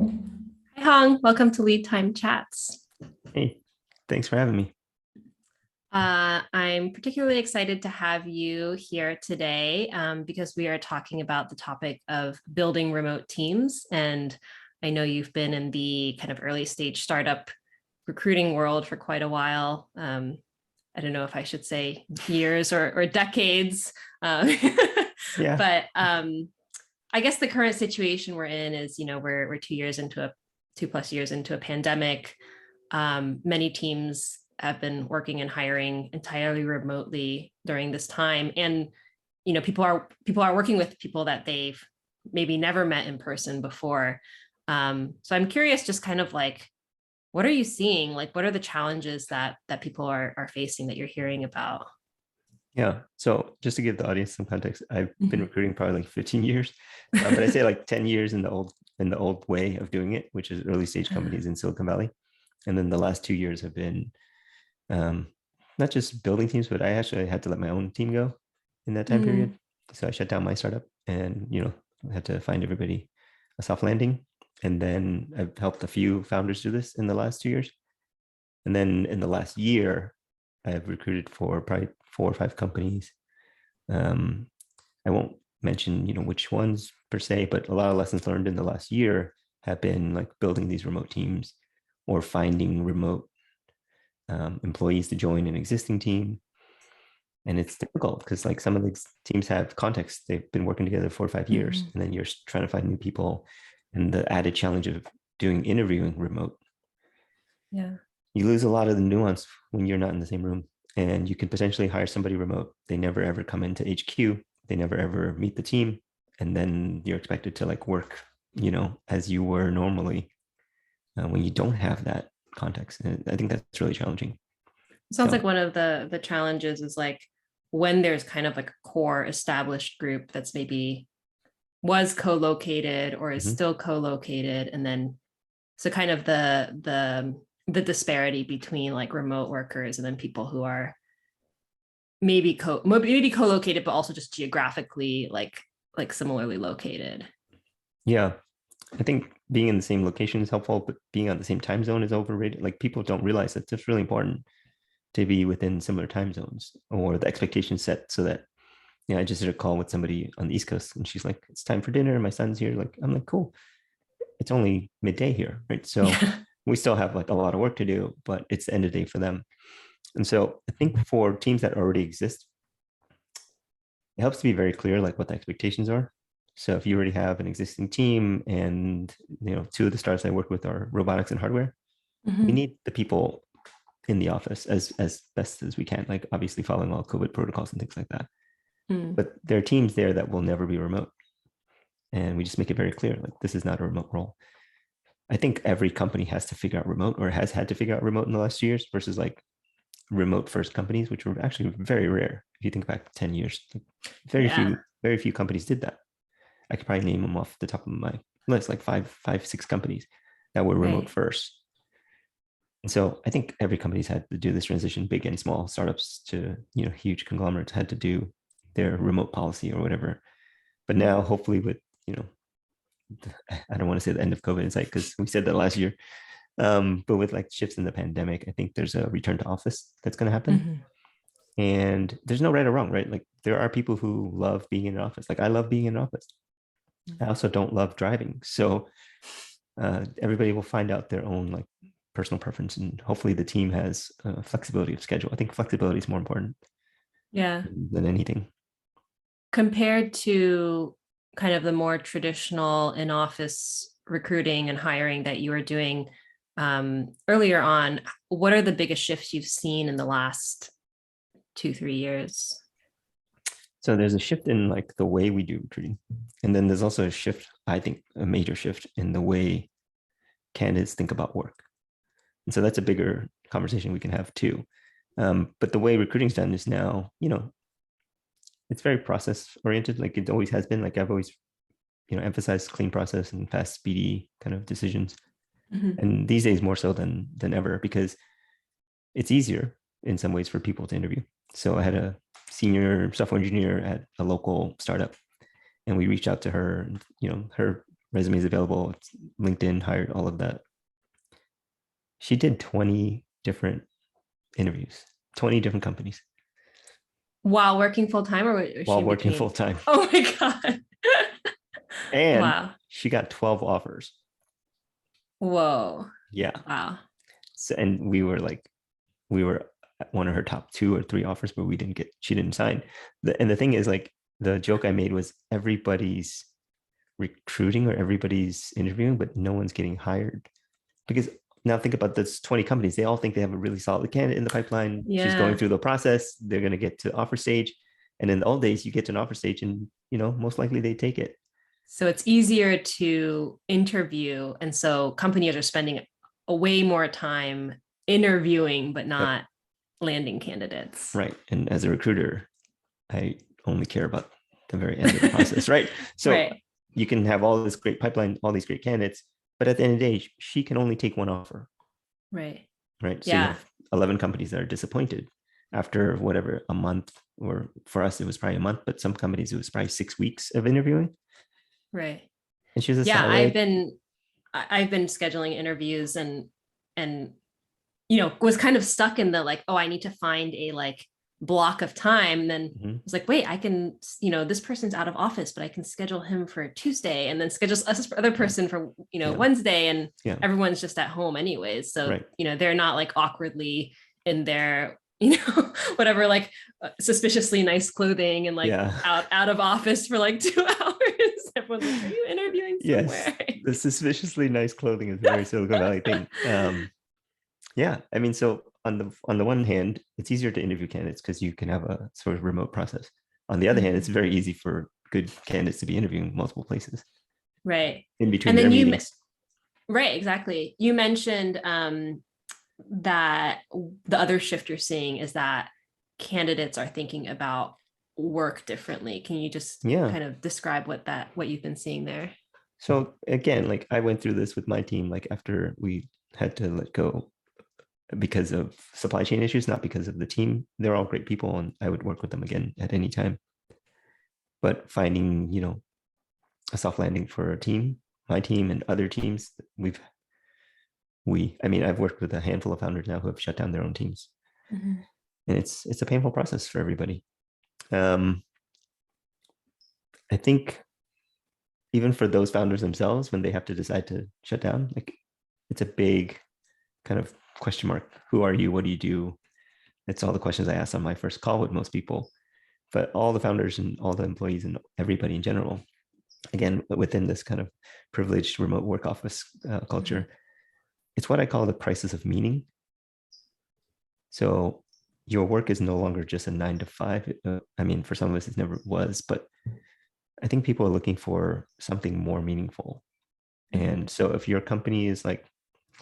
Hi, Hong. Welcome to Lead Time Chats. Hey, thanks for having me. I'm particularly excited to have you here today because we are talking about the topic of building remote teams. And I know you've been in the kind of early stage startup recruiting world for quite a while. I don't know if I should say years or decades, Yeah, but I guess the current situation we're in is, we're 2 years into a 2+ years into a pandemic. Many teams have been working and hiring entirely remotely during this time, and people are working with people that they've maybe never met in person before. So I'm curious, just kind of like, what are you seeing? Like, what are the challenges that people are facing that you're hearing about? yeah. So just to give the audience some context, I've been Mhm. recruiting probably like 15 years, but I say like 10 years in the old way of doing it, which is early stage companies in Silicon Valley. And then the last 2 years have been um, not just building teams, but I actually had to let my own team go in that time period. Mm, So I shut down my startup and had to find everybody a soft landing. And then I've helped a few founders do this in the last 2 years. And then in the last year, I've recruited for probably 4 or 5 companies. Um, I won't mention, which ones per se, but a lot of lessons learned in the last year have been like building these remote teams or finding remote employees to join an existing team. And it's difficult because like some of these teams have context. They've been working together 4 or 5 years, mhm. and then you're trying to find new people. And the added challenge of doing interviewing remote, Yeah. you lose a lot of the nuance when you're not in the same room. And you can potentially hire somebody remote. They never ever come into HQ. They never ever meet the team. And then you're expected to like work, as you were normally when you don't have that context. And I think that's really challenging. Sounds like So, one of the challenges is like when there's kind of like a core established group that's maybe was co-located or is mhm. still co-located, and then so kind of the disparity between like remote workers and then people who are maybe co-located but also just geographically like similarly located. Yeah, I think being in the same location is helpful, but being on the same time zone is overrated. Like people don't realize that it's really important to be within similar time zones or the expectation set so that I just did a call with somebody on the East Coast and she's like, it's time for dinner. My son's here. Like, I'm like, cool. It's only midday here, right? So Yeah. we still have like a lot of work to do, but it's the end of the day for them. And so I think for teams that already exist, it helps to be very clear like what the expectations are. So if you already have an existing team and two of the startups I work with are robotics and hardware, we Mhm. need the people in the office as best as we can, like obviously following all COVID protocols and things like that. Mm. But there are teams there that will never be remote. And we just make it very clear, like this is not a remote role. I think every company has to figure out remote or has had to figure out remote in the last 2 years versus like remote first companies, which were actually very rare. If you think back 10 years, like Yeah. very few companies did that. I could probably name them off the top of my list, like five, 6 companies that were remote Right. first. And so I think every company's had to do this transition, big and small startups to, huge conglomerates had to do their remote policy or whatever. But now hopefully with, you know, I don't want to say the end of COVID in sight because we said that last year. But with like shifts in the pandemic, I think there's a return to office that's going to happen. Mhm. And there's no right or wrong, right? Like there are people who love being in an office. Like I love being in an office. I also don't love driving. So everybody will find out their own like personal preference, and hopefully the team has flexibility of schedule. I think flexibility is more important Yeah. than anything. Compared to kind of the more traditional in-office recruiting and hiring that you were doing earlier on, what are the biggest shifts you've seen in the last 2-3 years? So there's a shift in like the way we do recruiting, and then there's also a shift. I think a major shift in the way candidates think about work, and so that's a bigger conversation we can have too. But the way recruiting's done is now, it's very process oriented, like it always has been. Like I've always, emphasized clean process and fast, speedy kind of decisions, Mhm. and these days more so than ever because it's easier in some ways for people to interview. So I had a senior software engineer at a local startup, and we reached out to her. And, her resumes available, LinkedIn, hired, all of that. She did 20 different interviews, 20 different companies While working full time, or was she while in working between? full time. Oh my God. And Wow. she got 12 offers. Whoa. Yeah. Wow. So, and we were at one of her top 2 or 3 offers, but she didn't sign. And the thing is, like, the joke I made was everybody's recruiting or everybody's interviewing, but no one's getting hired. Because now think about this 20 companies, they all think they have a really solid candidate in the pipeline. She's going Yeah. through the process, they're going to get to offer stage. And in the old days, you get to an offer stage and, most likely they take it. So it's easier to interview. And so companies are spending a way more time interviewing, but Yep. not landing candidates. Right. And as a recruiter, I only care about the very end of the process, right? So Right. you can have all this great pipeline, all these great candidates, but at the end of the day, she can only take one offer, Right. right? So you Yeah. have 11 companies that are disappointed after whatever, a month, or for us, it was probably a month, but some companies, it was probably 6 weeks of interviewing. Right. And she was a Yeah. solid. I've been scheduling interviews and was kind of stuck in the like, oh, I need to find a like block of time. And then I was like, wait, I can, this person's out of office, but I can schedule him for Tuesday and then schedule this other person for, Wednesday, and everyone's just at home anyways. So, Right. They're not like awkwardly in their, whatever, like suspiciously nice clothing and like out of office for like 2 hours. Everyone's like, are you interviewing somewhere? Yes, the suspiciously nice clothing is a very Silicon Valley thing. Yeah, I mean, so on the one hand, it's easier to interview candidates because you can have a sort of remote process. On the other hand, it's very easy for good candidates to be interviewing multiple places. Right. In between and their then meetings. Right, exactly. You mentioned that the other shift you're seeing is that candidates are thinking about work differently. Can you just kind of describe what you've been seeing there? So again, like I went through this with my team, like after we had to let go because of supply chain issues, not because of the team. They're all great people and I would work with them again at any time. But finding, a soft landing for a team, my team and other teams, I've worked with a handful of founders now who have shut down their own teams. And it's a painful process for everybody. I think even for those founders themselves, when they have to decide to shut down, like it's a big kind of question mark. Who are you? What do you do? It's all the questions I asked on my first call with most people. But all the founders and all the employees and everybody in general, again, within this kind of privileged remote work office culture, it's what I call the crisis of meaning. So your work is no longer just a 9 to 5. I mean, for some of us, it never was, but I think people are looking for something more meaningful. And so if your company is like,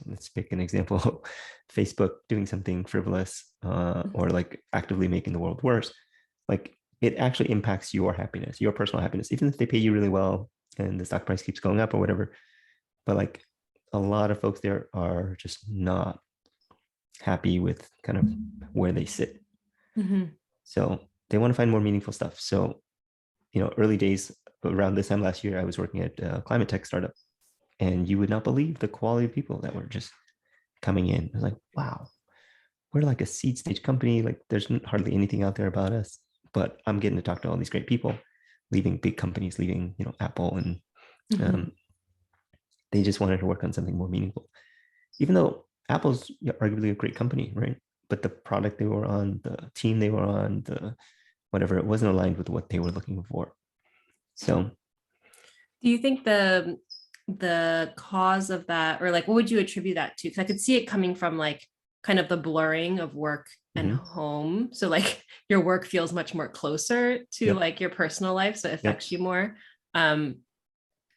let's pick an example, Facebook doing something frivolous or like actively making the world worse, like it actually impacts your happiness, your personal happiness, even if they pay you really well and the stock price keeps going up or whatever. But like a lot of folks there are just not happy with kind of where they sit. So they want to find more meaningful stuff. So, early days around this time last year, I was working at a climate tech startup, and you would not believe the quality of people that were just coming in. I was like, wow, we're like a seed stage company. Like there's hardly anything out there about us, but I'm getting to talk to all these great people, leaving big companies, leaving, Apple, and they just wanted to work on something more meaningful. Even though Apple's arguably a great company, right? But the product they were on, the team they were on, the whatever, it wasn't aligned with what they were looking for. So do you think the cause of that, or like what would you attribute that to? Because I could see it coming from like kind of the blurring of work and home. So like your work feels much more closer to like your personal life, so it affects you more.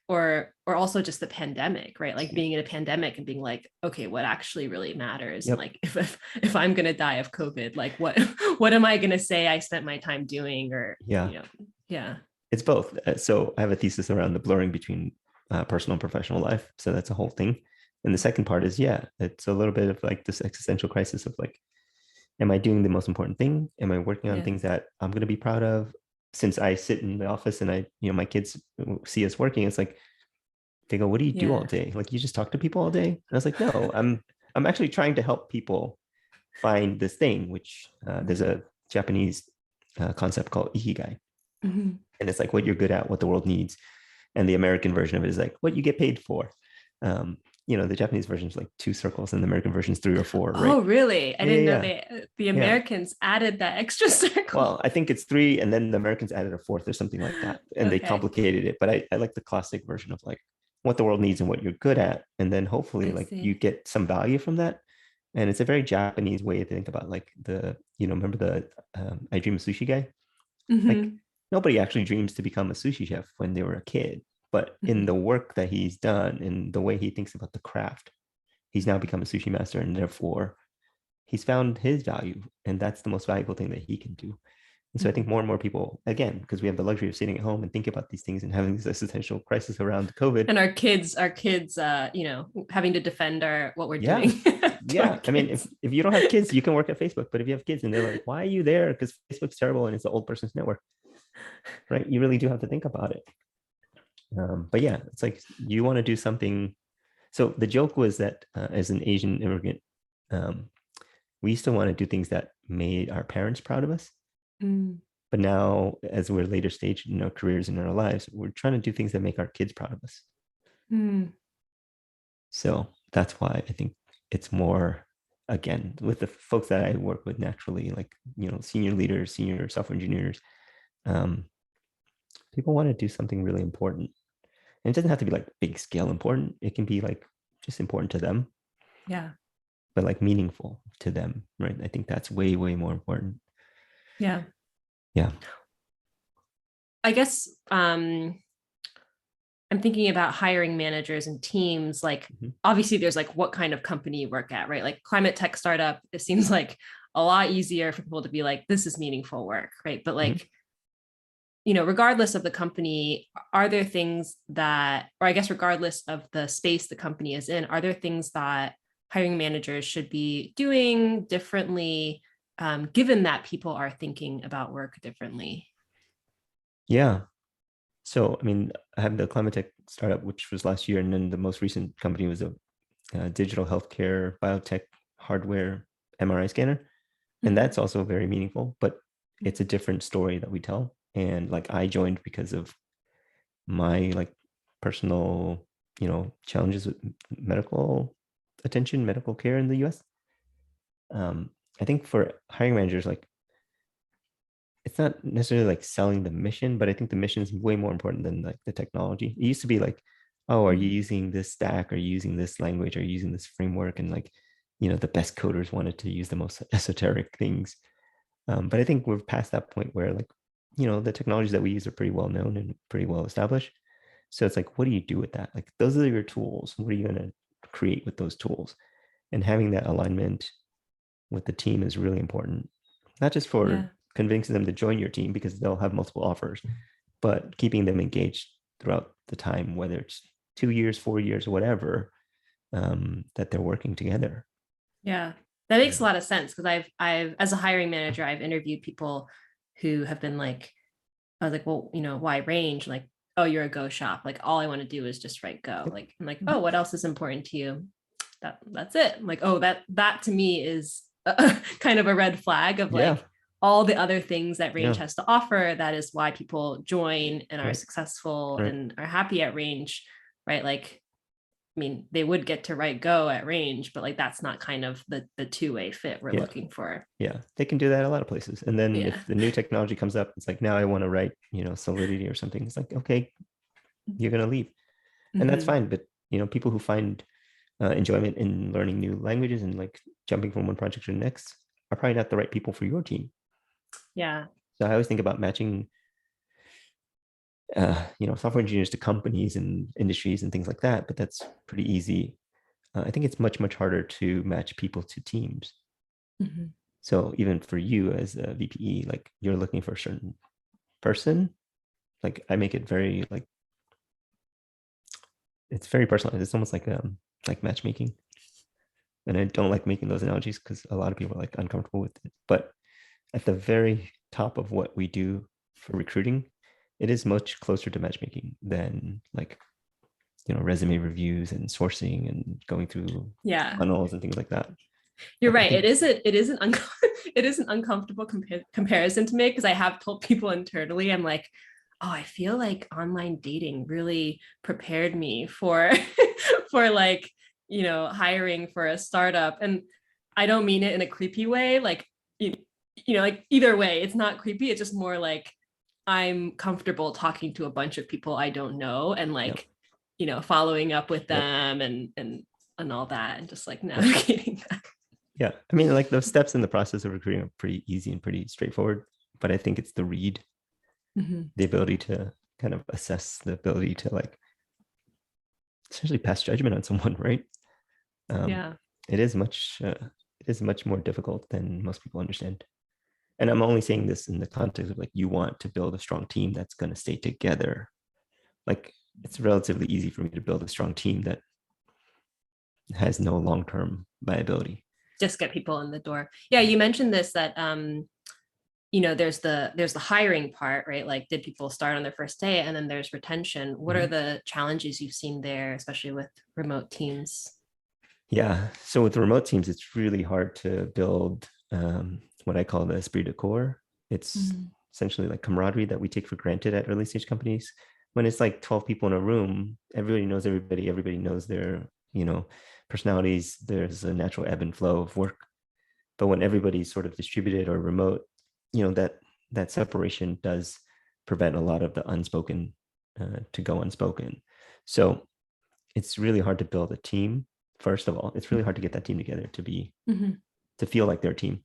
Or also just the pandemic, right? Like being in a pandemic and being like, okay, what actually really matters? And like if I'm gonna die of COVID, like what am I gonna say I spent my time doing? Or it's both. So I have a thesis around the blurring between personal and professional life. So that's a whole thing. And the second part is, it's a little bit of like this existential crisis of like, am I doing the most important thing? Am I working on things that I'm going to be proud of? Since I sit in the office and my kids see us working, it's like, They go, what do you do all Yeah. day? Like, you just talk to people all day? And I was like, no, I'm actually trying to help people find this thing, which there's a Japanese concept called ikigai. Mhm. And it's like what you're good at, what the world needs. And the American version of it is like what you get paid for. Um, the Japanese version is like 2 circles and the American version is 3 or 4, right? Oh, really? I Yeah, didn't know yeah, the yeah. Americans added that extra circle. Well, I think it's 3, and then the Americans added a 4th or something like that. And they Okay. complicated it. But I like the classic version of like what the world needs and what you're good at. And then hopefully I like you see. get some value from that. And it's a very Japanese way to think about like remember the I Dream of Sushi guy? Like Hmm. nobody actually dreams to become a sushi chef when they were a kid, but in Hmm. the work that he's done and the way he thinks about the craft, he's now become a sushi master, and therefore he's found his value, and that's the most valuable thing that he can do. And so I think more and more people, again, because we have the luxury of sitting at home and thinking about these things and having this existential crisis around COVID. And our kids, having to defend our what we're Yeah, doing to our yeah. I mean, if kids. if you don't have kids, you can work at Facebook. But if you have kids and they're like, "Why are you there?" Because Facebook's terrible and it's the old person's network, right? You really do have to think about it. But yeah, it's like you want to do something. So the joke was that as an Asian immigrant, um, we used to want to do things that made our parents proud of us. Mm, But now, as we're later stage in our careers and in our lives, we're trying to do things that make our kids proud of us. mm, So that's why I think it's more, again, with the folks that I work with naturally, like, senior leaders, senior software engineers, um, people want to do something really important. And it doesn't have to be like big scale important. It can be like just important to them, yeah. but like meaningful to them, right? I think that's way, way more important. Yeah. Yeah. I guess I'm thinking about hiring managers and teams. Like, Mhm. obviously, there's like what kind of company you work at, right? Like, climate tech startup, it seems like a lot easier for people to be like, this is meaningful work, right? But Mhm. like, regardless of the company, are there things that, or I guess, regardless of the space the company is in, are there things that hiring managers should be doing differently, given that people are thinking about work differently? Yeah. So, I mean, I have the climate tech startup, which was last year. And then the most recent company was a digital healthcare, biotech, hardware, MRI scanner. And Mm-hmm. that's also very meaningful, but it's a different story that we tell. And like I joined because of my like personal, challenges with medical attention, medical care in the US. I think for hiring managers, like it's not necessarily like selling the mission, but I think the mission is way more important than like the technology. It used to be like, oh, are you using this stack? Are you using this language? Are you using this framework? And like, the best coders wanted to use the most esoteric things. But I think we're past that point where like, the technologies that we use are pretty well known and pretty well established. So it's like, what do you do with that? Like, those are your tools. What are you going to create with those tools? And having that alignment with the team is really important, not just Yeah. for convincing them to join your team because they'll have multiple offers, but keeping them engaged throughout the time, whether it's 2 years, 4 years, whatever, that they're working together. Yeah. That makes a Yeah. lot of sense because I've as a hiring manager, I've interviewed people who have been like, I was like, well, why range? Like, oh, you're a Go shop. Like, all I want to do is just write Go. Yep. Like, I'm like, oh, what else is important to you? That's it. I'm like, oh, that to me is kind of a red flag of Yeah. like all the other things that range Yeah. has to offer. That is why people join and are Right. successful Right. and are happy at range, right? Like, I mean, they would get to write Go at range, but like that's not kind of the two-way fit we're Yeah. looking for. Yeah. They can do that a lot of places. And then Yeah. if the new technology comes up, it's like, now I want to write, Solidity or something. It's like, okay, you're going to leave. And that's Mm-hmm. fine. But, people who find enjoyment in learning new languages and like jumping from one project to the next are probably not the right people for your team. Yeah. So I always think about matching, software engineers to companies and industries and things like that. But that's pretty easy. I think it's much, much harder to match people to teams. Mm-hmm. So even for you as a VPE, like you're looking for a certain person. Like I make it very like it's very personal. It's almost like matchmaking. And I don't like making those analogies because a lot of people are like uncomfortable with it. But at the very top of what we do for recruiting, it is much closer to matchmaking than like resume reviews and sourcing and going through Yeah, funnels and things like that. you're I right. think, It is an uncomfortable comparison to make, because I have told people internally, I'm like, oh, I feel like online dating really prepared me for for like, hiring for a startup. And I don't mean it in a creepy way. Like, like either way, it's not creepy. It's just more like I'm comfortable talking to a bunch of people I don't know, and yep, like, following up with yep, them and all that, and just like yep. navigating that. Yeah. I mean, like those steps in the process of recruiting are pretty easy and pretty straightforward, but I think it's the read, Mm-hmm. the ability to kind of assess, the ability to like essentially pass judgment on someone, right? Um, Yeah. it is much, it is much more difficult than most people understand. And I'm only saying this in the context of like, you want to build a strong team that's going to stay together. Like, it's relatively easy for me to build a strong team that has no long-term viability. Just get people in the door. Yeah, you mentioned this, that there's the hiring part, right? Like, did people start on their first day? And then there's retention. What are Mhm. the challenges you've seen there, especially with remote teams? Yeah. So with remote teams, it's really hard to build what I call the esprit de corps. It's Mhm. essentially like camaraderie that we take for granted at early stage companies. When it's like 12 people in a room, everybody knows everybody, everybody knows their, personalities. There's a natural ebb and flow of work. But when everybody's sort of distributed or remote, that separation does prevent a lot of the unspoken to go unspoken. So it's really hard to build a team. First of all, it's really hard to get that team together Mhm. to feel like they're a team.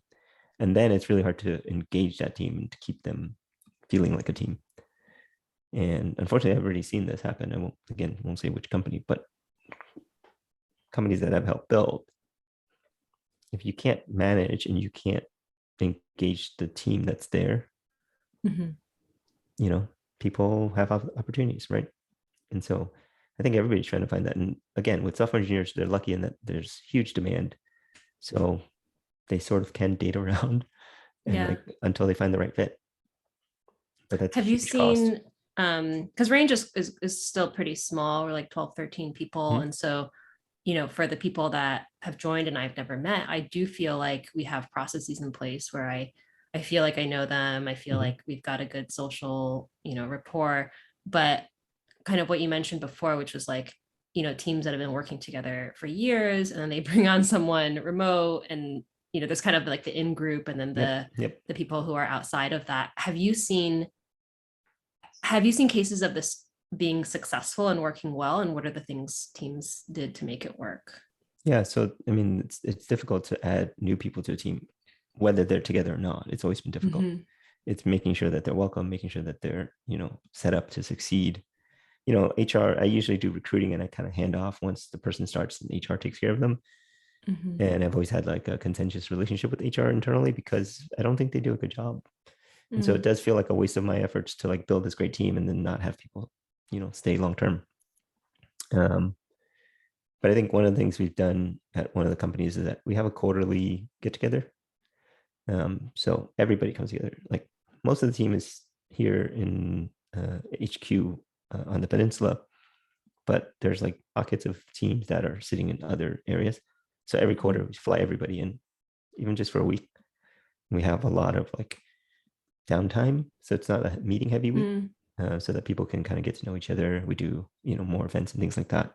And then it's really hard to engage that team and to keep them feeling like a team. And unfortunately, I've already seen this happen. I won't say which company, but companies that I've helped build, if you can't manage and you can't engage the team that's there, Mhm. people have opportunities, right? And so I think everybody's trying to find that. And again, with software engineers, they're lucky in that there's huge demand. So they sort of can date around and Yeah. like until they find the right fit. But that's a Have you huge cost. seen, because range is still pretty small. We're like 12, 13 people. Mhm. And so, for the people that have joined and I've never met, I do feel like we have processes in place where I feel like I know them. I feel Mhm. like we've got a good social, rapport. But kind of what you mentioned before, which was like, teams that have been working together for years, and then they bring on someone remote, and there's kind of like the in group, and then Yep. the Yep. the people who are outside of that. Have you seen cases of this being successful and working well, and what are the things teams did to make it work? Yeah. So I mean, it's difficult to add new people to a team, whether they're together or not. It's always been difficult. Mm-hmm. It's making sure that they're welcome, making sure that they're set up to succeed. HR. I usually do recruiting, and I kind of hand off once the person starts, and HR takes care of them. Mm-hmm. And I've always had like a contentious relationship with HR internally because I don't think they do a good job. And so it Mm. does feel like a waste of my efforts to like build this great team and then not have people, stay long term. Um, but I think one of the things we've done at one of the companies is that we have a quarterly get together. So everybody comes together. Like most of the team is here in HQ on the peninsula, but there's like pockets of teams that are sitting in other areas. So every quarter we fly everybody in, even just for a week. We have a lot of like downtime, so it's not a meeting heavy week, Mm. so that people can kind of get to know each other. We do more events and things like that.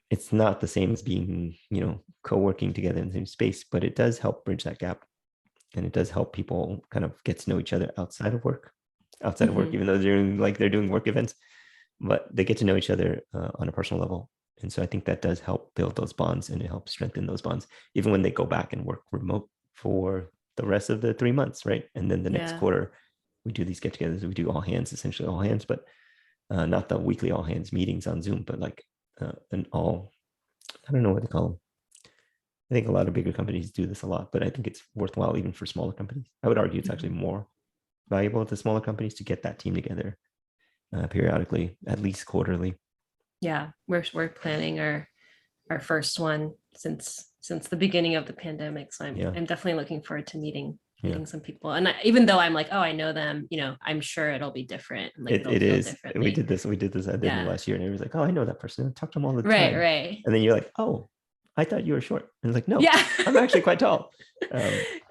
It's not the same as being co-working together in the same space, but it does help bridge that gap, and it does help people kind of get to know each other outside of work, Mm-hmm. even though they're doing work events, but they get to know each other on a personal level. And so I think that does help build those bonds, and it helps strengthen those bonds even when they go back and work remote for the rest of the 3 months, right? And then the next Yeah. quarter we do these get-togethers. We do all hands, essentially all hands, but not the weekly all hands meetings on Zoom, but like an all, I don't know what they call them. I think a lot of bigger companies do this a lot, but I think it's worthwhile even for smaller companies. I would argue it's actually Mm-hmm. more valuable to smaller companies to get that team together periodically, at least quarterly. Yeah. We're planning our first one since the beginning of the pandemic. So I'm Yeah. I'm definitely looking forward to meeting meeting some people. And even though I'm like, oh, I know them, I'm sure it'll be different. Like it'll It feel is. We differently. did this at the end of last year, and everyone's like, oh, I know that person. I talk to them all the Right, time. right. And then you're like, oh, I thought you were short. And it's like, no, Yeah. I'm actually quite tall.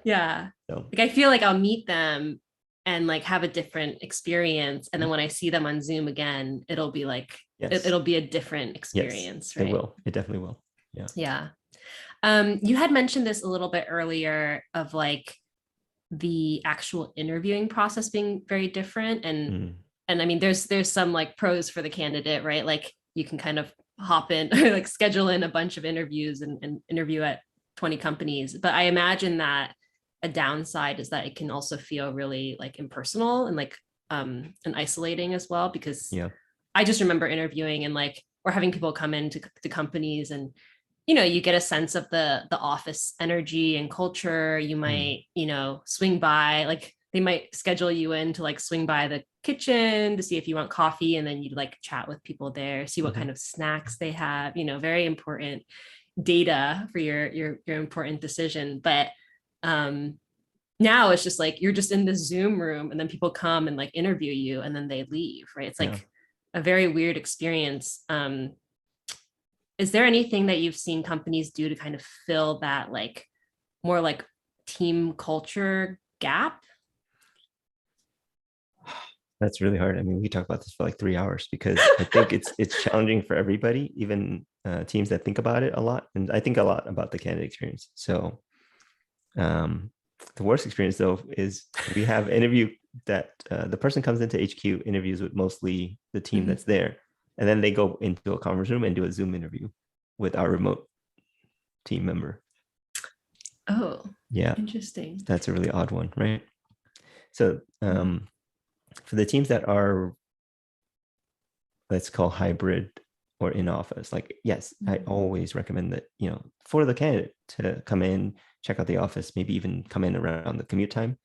Yeah. So Like I feel like I'll meet them and like have a different experience. And then when I see them on Zoom again, it'll be like yes, it'll be a different yes, experience, it right? will. It definitely will. Yeah. Yeah. You had mentioned this a little bit earlier of like the actual interviewing process being very different. And I mean, there's some like pros for the candidate, right? Like you can kind of hop in or like schedule in a bunch of interviews and interview at 20 companies. But I imagine that a downside is that it can also feel really like impersonal and like and isolating as well, because Yeah. I just remember interviewing and like or having people come into to companies and you get a sense of the office energy and culture. You might swing by, like they might schedule you in to like swing by the kitchen to see if you want coffee, and then you'd like chat with people there, see what kind of snacks they have, very important data for your important decision. But now it's just like you're just in this Zoom room and then people come and like interview you and then they leave, right? It's like a very weird experience. Is there anything that you've seen companies do to kind of fill that like more like team culture gap? That's really hard. I mean, we could talk about this for like 3 hours because I think it's challenging for everybody, even teams that think about it a lot. And I think a lot about the candidate experience. So the worst experience though is we have interview that the person comes into HQ, interviews with mostly the team that's there, and then they go into a conference room and do a Zoom interview with our remote team member. Oh, yeah, interesting. That's a really odd one, right? So for the teams that are, let's call hybrid or in office, like, yes, I always recommend that, for the candidate to come in, check out the office, maybe even come in around the commute time,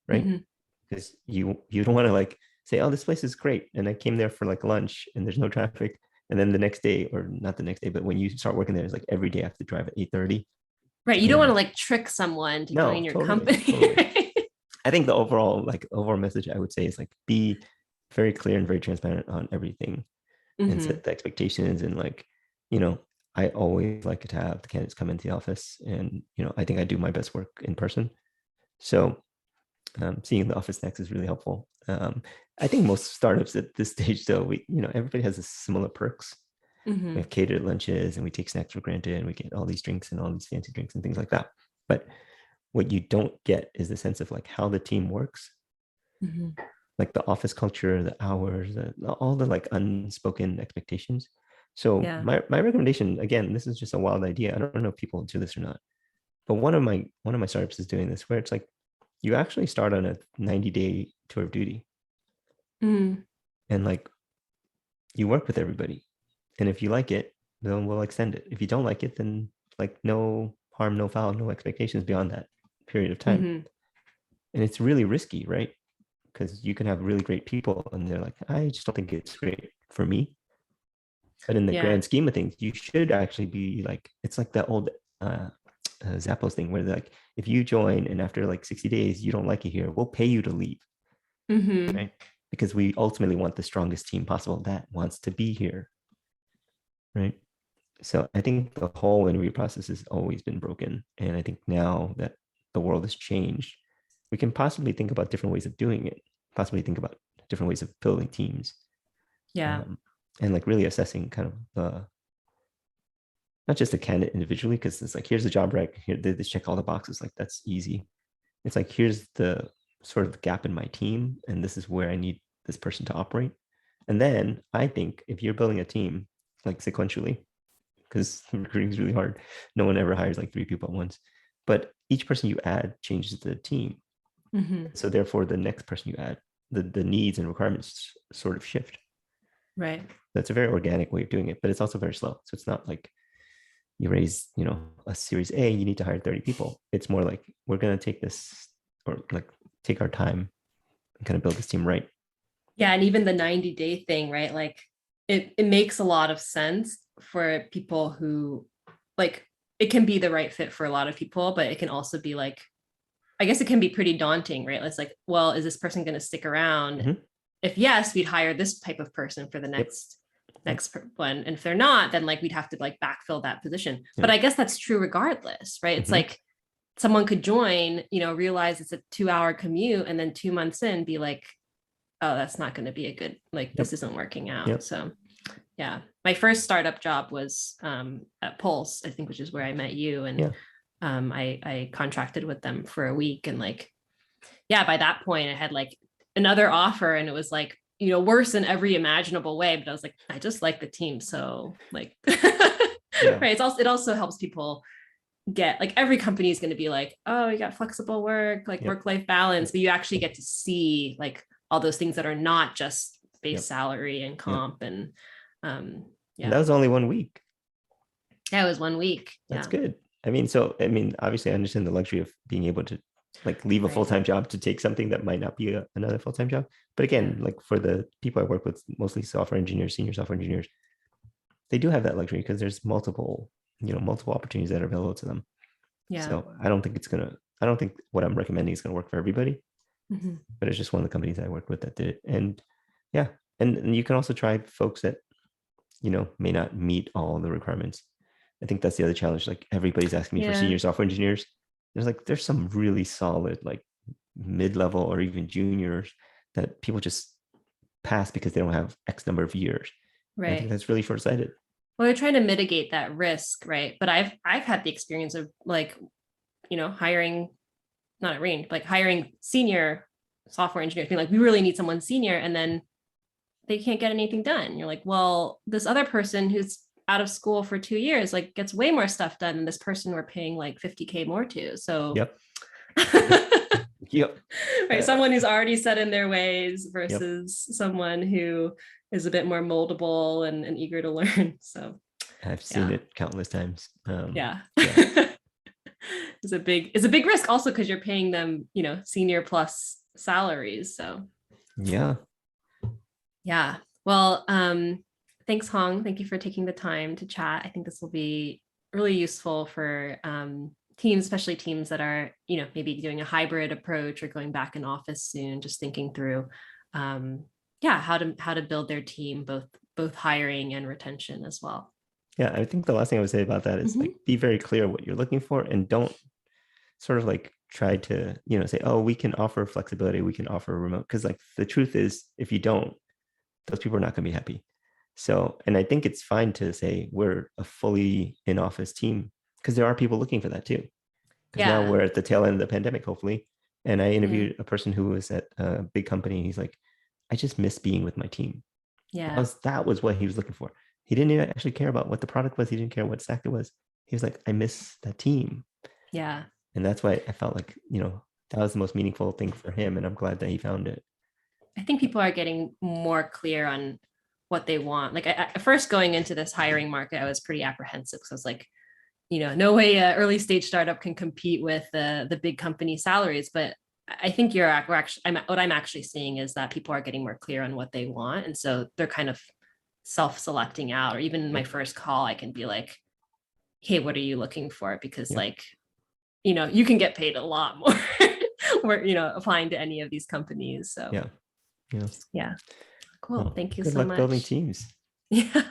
right? Because you don't want to like say, oh, this place is great, and I came there for like lunch and there's no traffic, and then the next day, or not the next day, but when you start working there, it's like every day I have to drive at 8:30. Right. You don't want to like trick someone to join your company. Totally. I think the overall message I would say is like, be very clear and very transparent on everything and set the expectations. And like, I always like to have the candidates come into the office, and, I think I do my best work in person. So seeing the office next is really helpful. I think most startups at this stage, though, everybody has similar perks. We have catered lunches and we take snacks for granted, and we get all these drinks and all these fancy drinks and things like that. But what you don't get is the sense of like how the team works, like the office culture, the hours, all the like unspoken expectations. So my recommendation, again, this is just a wild idea. I don't know if people do this or not, but one of my startups is doing this, where it's like you actually start on a 90-day tour of duty, and like you work with everybody, and if you like it, then we'll extend it. If you don't like it, then like no harm, no foul, no expectations beyond that period of time. And it's really risky, right? Because you can have really great people and they're like, I just don't think it's great for me. But in the grand scheme of things, you should actually be like, it's like that old Zappos thing where they're like, if you join and after like 60 days, you don't like it here, we'll pay you to leave. Right? Because we ultimately want the strongest team possible that wants to be here. Right? So I think the whole interview process has always been broken. And I think now that the world has changed, we can possibly think about different ways of doing it, possibly think about different ways of building teams. And like really assessing kind of the, not just the candidate individually, because it's like, here's the job rec, here, they check all the boxes, like that's easy. It's like, here's the sort of gap in my team, and this is where I need this person to operate. And then I think if you're building a team, like sequentially, because recruiting is really hard, no one ever hires like 3 people at once, but each person you add changes the team. So therefore the next person you add, the needs and requirements sort of shift. Right. That's a very organic way of doing it, but it's also very slow. So it's not like you raise, a series A, you need to hire 30 people. It's more like, we're going to take this, or like take our time and kind of build this team right. Yeah. And even the 90-day thing, right? Like it makes a lot of sense for people who like, it can be the right fit for a lot of people, but it can also be like I guess it can be pretty daunting, right? It's like, well, is this person going to stick around? Mhm. If yes, we'd hire this type of person for the Yep. next one. And if they're not, then like we'd have to like backfill that position. Yep. But I guess that's true regardless, right? It's Mhm. like someone could join, realize it's a 2-hour commute, and then 2 months in be like, oh, that's not going to be a good, like, this isn't working out. Yep. So yeah, my first startup job was at Pulse, I think, which is where I met you. And Yeah. I contracted with them for a week, and like, yeah, by that point I had like another offer, and it was like, worse in every imaginable way, but I was like, I just like the team. So like, Yeah. right. It also helps people get, like, every company is going to be like, oh, you got flexible work, like Yep. work-life balance, but you actually get to see like all those things that are not just base Yep. salary and comp. And And yeah, that was only 1 week. yeah, it was 1 week. That's Yeah, good. I mean, obviously I understand the luxury of being able to like leave a right. full-time job to take something that might not be another full-time job. But again, Yeah. like for the people I work with, mostly software engineers, senior software engineers, they do have that luxury because there's multiple opportunities that are available to them. Yeah. So I don't think what I'm recommending is going to work for everybody, Mm-hmm. but it's just one of the companies I worked with that did it. And yeah, and you can also try folks that, may not meet all the requirements. I think that's the other challenge. Like everybody's asking me for senior software engineers. There's some really solid, like mid-level or even juniors that people just pass because they don't have X number of years. Right. I think that's really short-sighted. Well, they're trying to mitigate that risk, right? But I've had the experience of like, hiring, not arranged, like hiring senior software engineers, being like, we really need someone senior, and then they can't get anything done. You're like, well, this other person who's out of school for 2 years like gets way more stuff done than this person we're paying like 50K more to. So yep. Yep. Right, someone who's already set in their ways versus Yep. someone who is a bit more moldable and eager to learn. So I've seen it countless times. Yeah. Yeah. It's a big risk also because you're paying them, senior plus salaries. So Yeah. Well, thanks, Hong. Thank you for taking the time to chat. I think this will be really useful for teams, especially teams that are, maybe doing a hybrid approach or going back in office soon, just thinking through how to build their team, both hiring and retention as well. Yeah, I think the last thing I would say about that is like be very clear what you're looking for, and don't sort of like try to, say, oh, we can offer flexibility, we can offer remote, because like the truth is, if you don't, those people are not going to be happy. So, and I think it's fine to say we're a fully in-office team, because there are people looking for that too. Because now we're at the tail end of the pandemic, hopefully. And I interviewed a person who was at a big company, and he's like, I just miss being with my team. Yeah. That was what he was looking for. He didn't even actually care about what the product was. He didn't care what stack it was. He was like, I miss that team. Yeah. And that's why I felt like, that was the most meaningful thing for him. And I'm glad that he found it. I think people are getting more clear on what they want. Like at first going into this hiring market, I was pretty apprehensive because I was like, no way an early stage startup can compete with the big company salaries. But I think what I'm actually seeing is that people are getting more clear on what they want. And so they're kind of self-selecting out, or even in my first call, I can be like, hey, what are you looking for? Because like, you can get paid a lot more or, applying to any of these companies. So yeah. Cool. Well, thank you good so luck much. building teams. Yeah.